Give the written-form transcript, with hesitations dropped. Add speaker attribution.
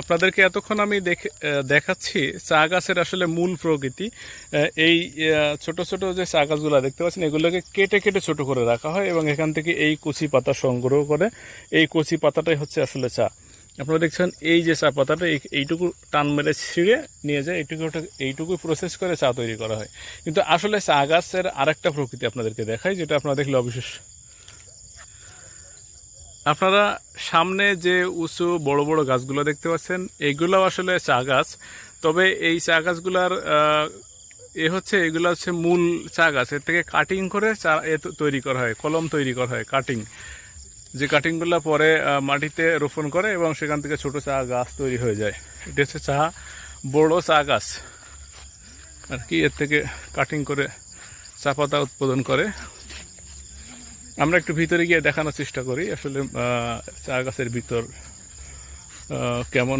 Speaker 1: আপনাদেরকে এতক্ষণ আমি দেখাচ্ছি চা গাছের আসলে মূল প্রকৃতি। এই ছোট ছোট যে চা গাছগুলো দেখতে পাচ্ছেন, এগুলোকে কেটে কেটে ছোট করে রাখা হয় এবং এখান থেকে এই কচি পাতা সংগ্রহ করে এই কচি পাতাটাই হচ্ছে আসলে চা। আপনারা দেখছেন এই যে চা পাতাটা এইটুকু টান মেরে ছিঁড়ে নিয়ে যায়, এইটুকু প্রসেস করে চা তৈরি করা হয়। কিন্তু আসলে চা গাছের আরেকটা প্রকৃতি আপনাদেরকে দেখায়, যেটা আপনারা দেখলে অবিশ্বাস। আপনারা সামনে যে উঁচু বড় বড় গাছগুলো দেখতে পাচ্ছেন, এইগুলো আসলে চা গাছ। তবে এই চা গাছগুলার এগুলো হচ্ছে মূল চা গাছ। এর থেকে কাটিং করে চা তৈরি করা হয়, কলম তৈরি করা হয়, কাটিং। যে কাটিংগুলো পরে মাটিতে রোপণ করে এবং সেখান থেকে ছোট চা গাছ তৈরি হয়ে যায়। এটা হচ্ছে বড় চা গাছ আর কি। এর থেকে কাটিং করে চা পাতা উৎপাদন করে। আমরা একটু ভিতরে গিয়ে দেখানোর চেষ্টা করি আসলে চা গাছের ভিতর কেমন